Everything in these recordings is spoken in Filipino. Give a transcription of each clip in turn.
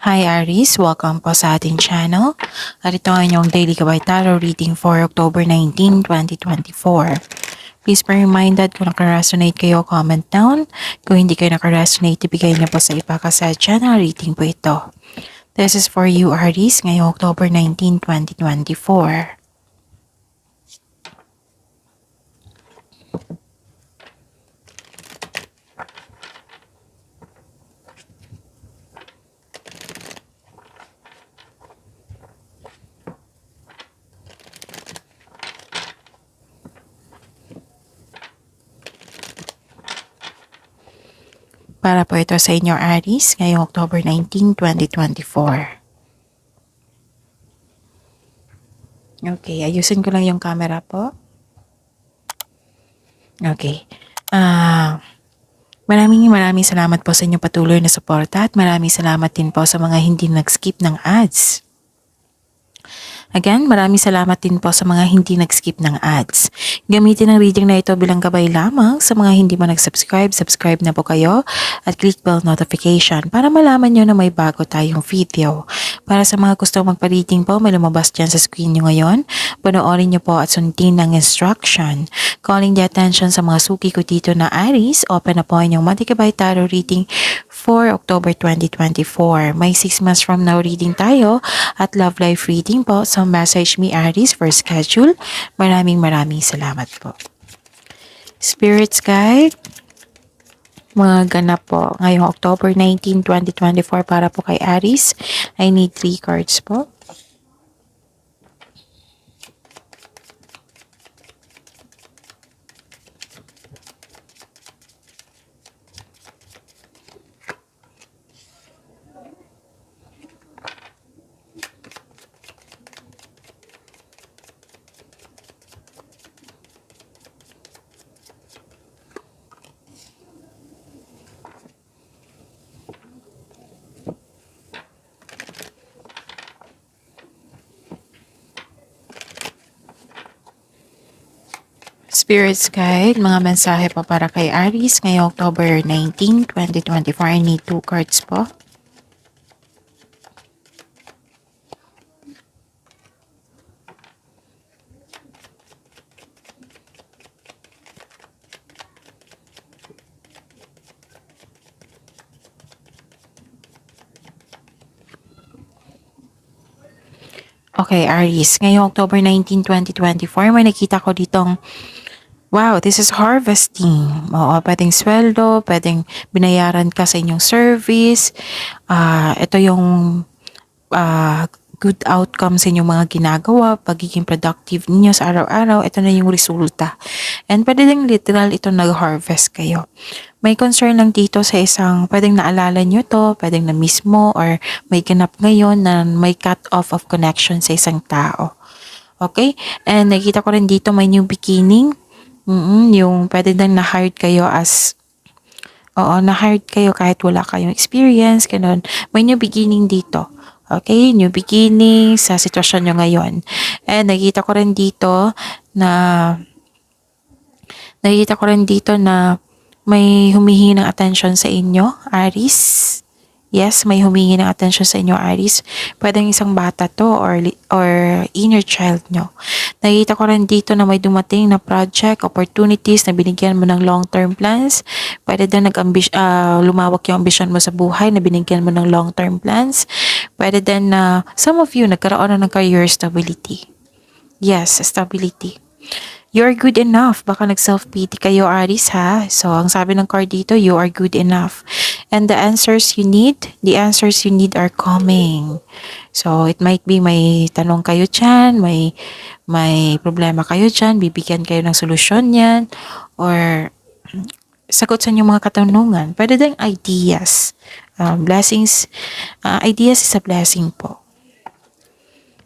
Hi Aries, welcome po sa ating channel. At ito ang inyong Daily Gabay Tarot reading for October 19, 2024. Please be reminded kung nakaresonate kayo, comment down. Kung hindi kayo nakaresonate, ibigay niyo po sa iba kasi channel reading po ito. This is for you Aries ngayong October 19, 2024. Para po ito sa inyo Aries ngayong October 19, 2024. Okay, ayusin ko lang yung camera po. Okay. Maraming salamat po sa inyong patuloy na suporta at maraming salamat din po sa mga hindi nag-skip ng ads. Again, maraming salamat din po sa mga hindi nag-skip ng ads. Gamitin ang reading na ito bilang gabay lamang sa mga hindi pa nag-subscribe. Subscribe na po kayo at click bell notification para malaman nyo na may bago tayong video. Para sa mga gusto magpa-reading po, may lumabas dyan sa screen nyo ngayon. Panoorin nyo po at sundin ng instruction. Calling the attention sa mga suki ko dito na Aries, open na po inyong Monthly Gabay Tarot reading for October 2024. May 6 months from now reading tayo at love life reading po. So message me Aries for schedule. Maraming salamat po. Spirits guide, mga ganap po ngayong October 19, 2024 para po kay Aries. I need 3 cards po. Spirits Guide, mga mensahe po para kay Aries ngayong October 19, 2024. I need 2 cards po. Okay, Aries, ngayong October 19, 2024, may nakita ko ditong wow, this is harvesting. Oo, pwedeng sweldo, pwedeng binayaran ka sa inyong service. Ito yung good outcome sa inyong mga ginagawa, pagiging productive ninyo sa araw-araw. Ito na yung resulta. And pwede din literal ito nag-harvest kayo. May concern lang dito sa isang, pwedeng naalala nyo to, pwedeng na mismo, or may ganap ngayon na may cut off of connection sa isang tao. Okay? And nakita ko rin dito may new beginning. Yung pwede din na-hired kayo as, na-hired kayo kahit wala kayong experience, ganun. May new beginning dito. Okay, new beginning sa sitwasyon nyo ngayon. And nakikita ko rin dito na may humihingi ng attention sa inyo, Aries. Yes, may humingi ng attention sa inyo, Aries. Pwedeng isang bata to or inner child nyo. Nakikita ko rin dito na may dumating na project, opportunities na binigyan mo ng long-term plans. Pwede din lumawak yung ambisyon mo sa buhay na binigyan mo ng long-term plans. Pwede din na some of you nagkaroon na ng career stability. Yes, stability. You're good enough. Baka nag-self-pity kayo, Aries, ha? So, ang sabi ng card dito, you are good enough. And the answers you need are coming. So, it might be may tanong kayo dyan, may problema kayo dyan, bibigyan kayo ng solusyon yan, or sagot sa inyong mga katanungan. Pwede din ideas. Blessings. Ideas is a blessing po.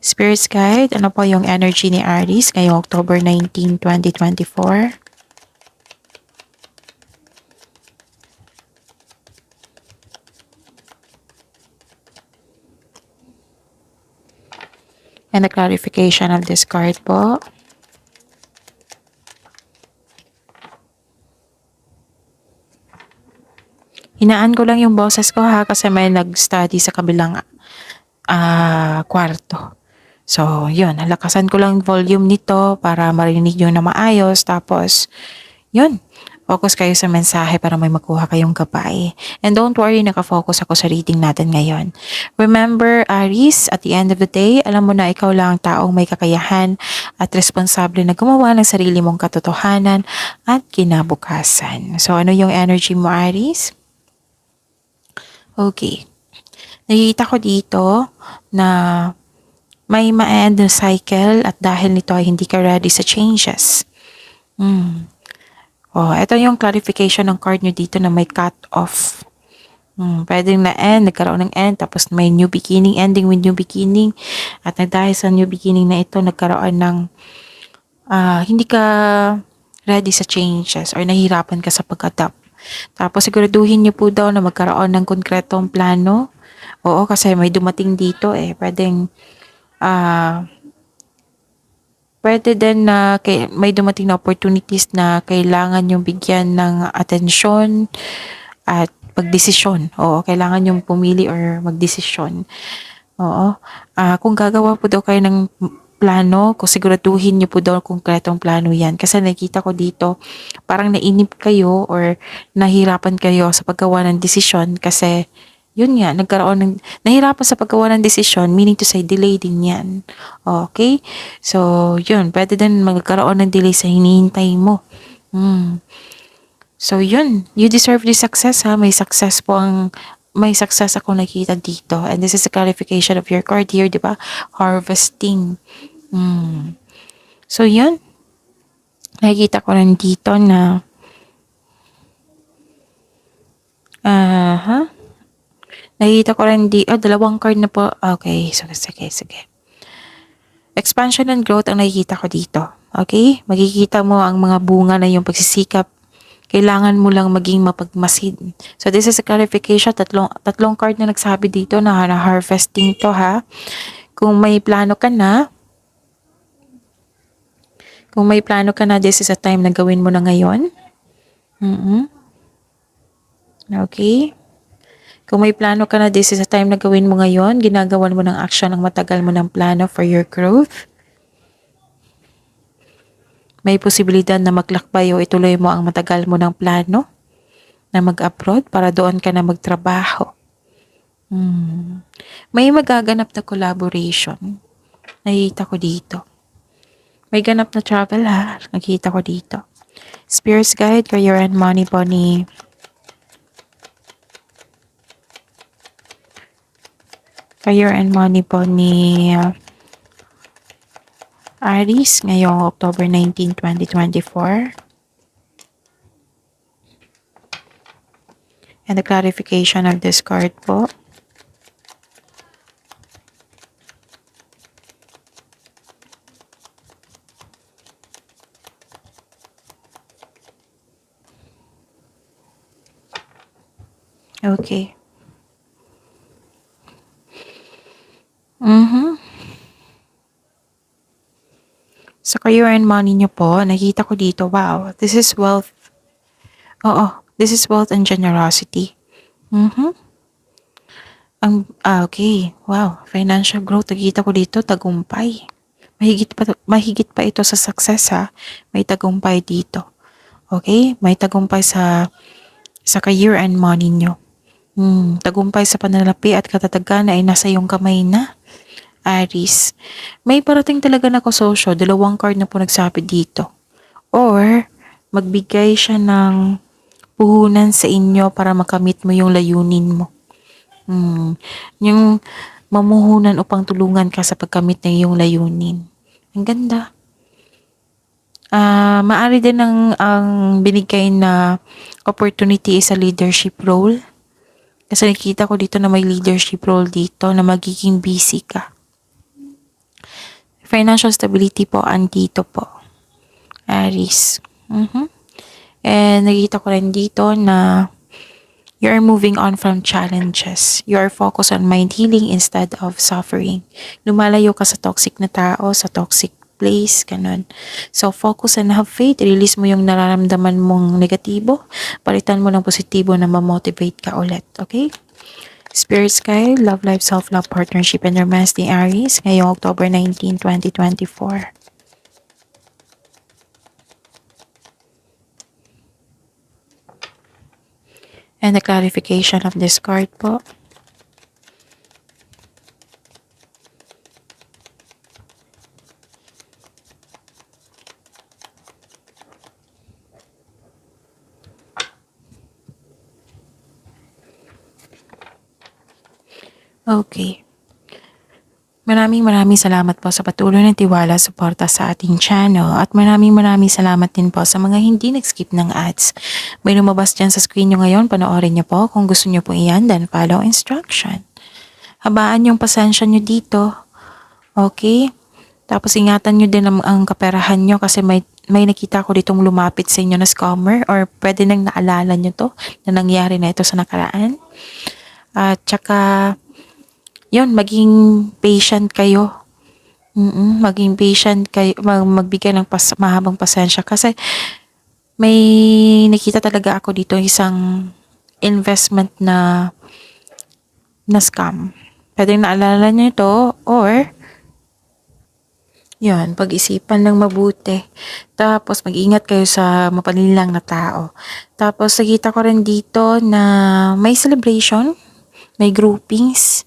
Spirits Guide, ano po yung energy ni Aries ngayong October 19, 2024? And the clarification of this card po. Hinaan ko lang yung boses ko ha kasi may nag-study sa kabilang kwarto. So, yun, halakasan ko lang yung volume nito para marinig nyo na maayos. Tapos, yun, focus kayo sa mensahe para may makuha kayong gabay. And don't worry, nakafocus ako sa reading natin ngayon. Remember, Aries, at the end of the day, alam mo na ikaw lang ang taong may kakayahan at responsable na gumawa ng sarili mong katotohanan at kinabukasan. So, ano yung energy mo, Aries? Okay. Nakikita ko dito na may ma-end na cycle at dahil nito ay hindi ka ready sa changes. Oh, ito yung clarification ng card nyo dito na may cut off. Pwedeng na-end, nagkaroon ng end, tapos may new beginning, ending with new beginning. At dahil sa new beginning na ito, nagkaroon ng hindi ka ready sa changes or nahihirapan ka sa pag-adapt. Tapos siguraduhin nyo po daw na magkaroon ng konkretong plano. Oo, kasi may dumating dito pwede din na may dumating na opportunities na kailangan yung bigyan ng atensyon at pagdesisyon. Oo, kailangan yung pumili or magdesisyon. Oo. Kung gagawa po daw kayo ng plano, kung siguraduhin niyo po daw konkretong plano yan. Kasi nakita ko dito, parang nainip kayo or nahirapan kayo sa paggawa ng desisyon kasi yun nga, nahirapan sa paggawa ng desisyon, meaning to say, delay din yan. Okay? So, yun, pwede din magkaroon ng delay sa hinihintay mo. So, yun, you deserve the success ha. May success ako nakita dito. And this is a clarification of your card here, di ba? Harvesting. So, yun. Nakikita ko rin dito na nakikita ko rin dalawang card na po. Okay, so sige. Expansion and growth ang nakikita ko dito. Okay? Makikita mo ang mga bunga na yung pagsisikap. Kailangan mo lang maging mapagmasid. So, this is a clarification. Tatlong card na nagsabi dito na harvesting to ha. Kung may plano ka na, this is a time na gawin mo na ngayon. Okay. Kung may plano ka na, this is a time na gawin mo ngayon. Ginagawan mo ng action ng matagal mo ng plano for your growth. May posibilidad na maglakbay o ituloy mo ang matagal mo ng plano na mag-abroad para doon ka na magtrabaho. May magaganap na collaboration. Nakita ko dito. May ganap na travel ha. Nakita ko dito. Spirit's Guide, Career and Money po ni Aries ngayong October 19, 2024. And the clarification of this card po. Okay. Sa career and money nyo po, nakita ko dito, wow, this is wealth. Oo, this is wealth and generosity. Okay, wow, financial growth, nakita ko dito, tagumpay. Mahigit pa ito sa success ha. May tagumpay dito. Okay, may tagumpay sa career and money nyo. Tagumpay sa pananalapi at katatagan ay nasa iyong kamay na. Aries, may parating talaga na kasosyo, dalawang card na po nagsabi dito. Or, magbigay siya ng puhunan sa inyo para makamit mo yung layunin mo. Yung mamuhunan upang tulungan ka sa pagkamit ng iyong layunin. Ang ganda. Maari din ang binigay na opportunity is a leadership role. Kasi nakita ko dito na may leadership role dito na magiging busy ka. Financial stability po, andito po. Aries. And nakita ko rin dito na you are moving on from challenges. You are focused on mind healing instead of suffering. Lumalayo ka sa toxic na tao, sa toxic place, ganun. So, focus and have faith. Release mo yung nararamdaman mong negatibo. Palitan mo ng positibo na ma-motivate ka ulit. Okay? Spirit Sky, Love Life, Self-Love, Partnership, and Romance ni Aries ngayong October 19, 2024. And the clarification of this card po. Okay. Maraming salamat po sa patuloy ng tiwala, suporta sa ating channel. At maraming salamat din po sa mga hindi nag-skip ng ads. May lumabas dyan sa screen nyo ngayon, panoorin nyo po. Kung gusto nyo po iyan, then follow instruction. Habaan yung pasensya nyo dito. Okay? Tapos ingatan nyo din ang kaperahan nyo kasi may nakita ko ditong lumapit sa inyo na scammer or pwede nang naalala nyo to na nangyari na ito sa nakaraan. At tsaka yun, maging patient kayo. Maging patient kayo, magbigay ng mahabang pasensya kasi may nakita talaga ako dito isang investment na scam. Pwede naalala niyo ito or yun, pag-isipan ng mabuti. Tapos mag-ingat kayo sa mapanilang na tao. Tapos nakita ko rin dito na may celebration, may groupings.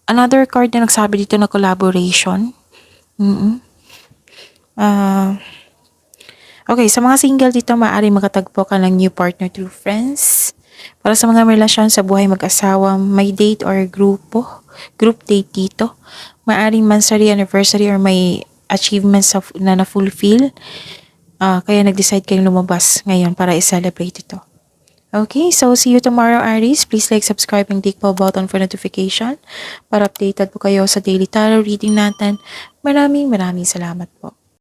Another card na nagsabi dito na collaboration. Okay, sa mga single dito, maaari makatagpo ka ng new partner through friends. Para sa mga relasyon sa buhay mag-asawa, may date or group date dito. Maaaring monthsary, anniversary, or may achievements na na-fulfill. Kaya nag-decide kayong lumabas ngayon para i-celebrate ito. Okay, so see you tomorrow, Aries. Please like, subscribe, and click bell button for notification para updated po kayo sa daily tarot reading natin. Maraming salamat po.